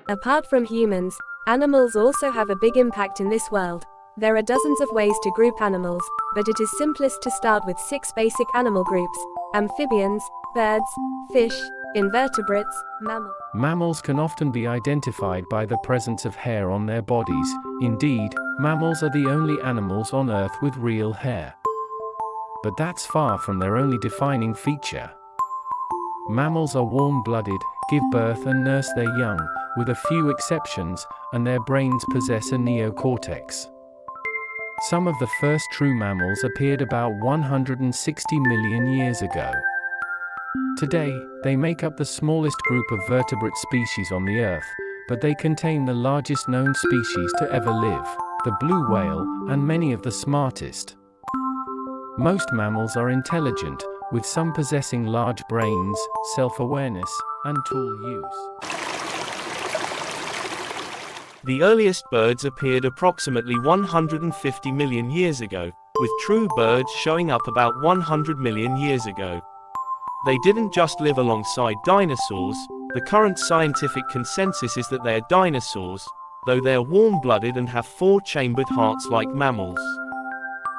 Apart from humans, animals also have a big impact in this world. There are dozens of ways to group animals, but it is simplest to start with 6 basic animal groups: amphibians, birds, fish, invertebrates, mammals. Mammals can often be identified by the presence of hair on their bodies. Indeed, mammals are the only animals on Earth with real hair. But that's far from their only defining feature. Mammals are warm-blooded, give birth and nurse their young, with a few exceptions, and their brains possess a neocortex. Some of the first true mammals appeared about 160 million years ago. Today, they make up the smallest group of vertebrate species on the Earth, but they contain the largest known species to ever live, the blue whale, and many of the smartest. Most mammals are intelligent, with some possessing large brains, self-awareness, and tool use. The earliest birds appeared approximately 150 million years ago, with true birds showing up about 100 million years ago. They didn't just live alongside dinosaurs. The current scientific consensus is that they are dinosaurs, though they are warm-blooded and have 4-chambered hearts like mammals.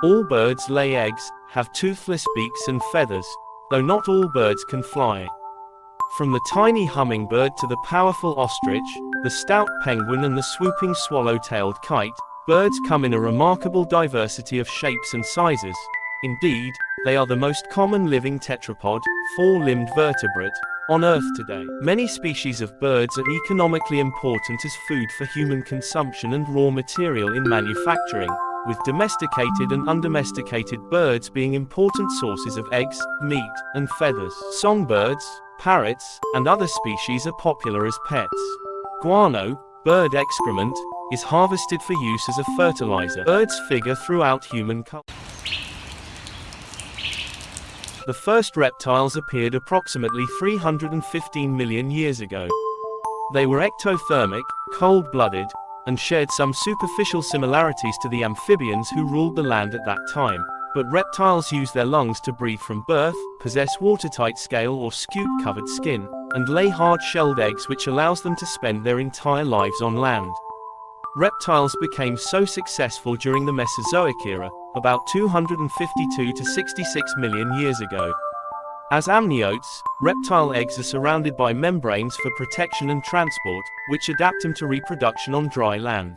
All birds lay eggs, have toothless beaks and feathers, though not all birds can fly. From the tiny hummingbird to the powerful ostrich, the stout penguin and the swooping swallow-tailed kite, birds come in a remarkable diversity of shapes and sizes. Indeed, they are the most common living tetrapod, 4-limbed vertebrate, on Earth today. Many species of birds are economically important as food for human consumption and raw material in manufacturing, with domesticated and undomesticated birds being important sources of eggs, meat, and feathers. Songbirds, parrots, and other species are popular as pets. Guano, bird excrement, is harvested for use as a fertilizer. Birds figure throughout human culture. The first reptiles appeared approximately 315 million years ago. They were ectothermic, cold-blooded, and shared some superficial similarities to the amphibians who ruled the land at that time. But reptiles use their lungs to breathe from birth, possess watertight scale or scute-covered skin, and lay hard-shelled eggs which allows them to spend their entire lives on land. Reptiles became so successful during the Mesozoic era, about 252 to 66 million years ago. As amniotes, reptile eggs are surrounded by membranes for protection and transport, which adapt them to reproduction on dry land.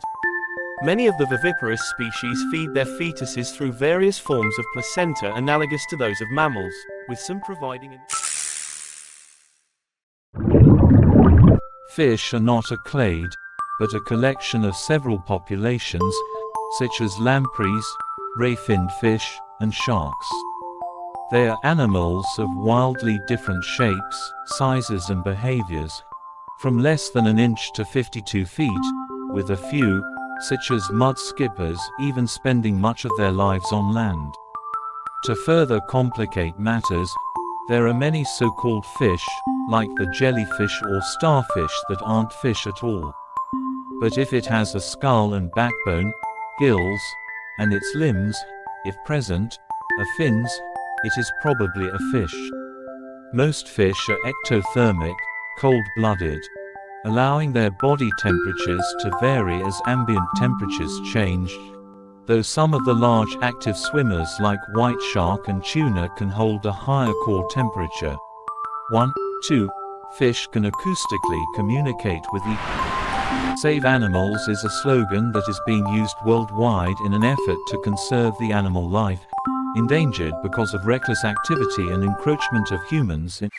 Many of the viviparous species feed their fetuses through various forms of placenta analogous to those of mammals, with some providing Fish are not a clade, but a collection of several populations, such as lampreys, ray-finned fish, and sharks. They are animals of wildly different shapes, sizes and behaviors, from less than an inch to 52 feet, with a few, such as mud skippers, even spending much of their lives on land. To further complicate matters, there are many so-called fish, like the jellyfish or starfish, that aren't fish at all. But if it has a skull and backbone, gills, and its limbs, if present, are fins, it is probably a fish. Most fish are ectothermic, cold-blooded, allowing their body temperatures to vary as ambient temperatures change, though some of the large active swimmers like white shark and tuna can hold a higher core temperature. 2. Fish can acoustically communicate with each other. Save Animals is a slogan that is being used worldwide in an effort to conserve the animal life, endangered because of reckless activity and encroachment of humans in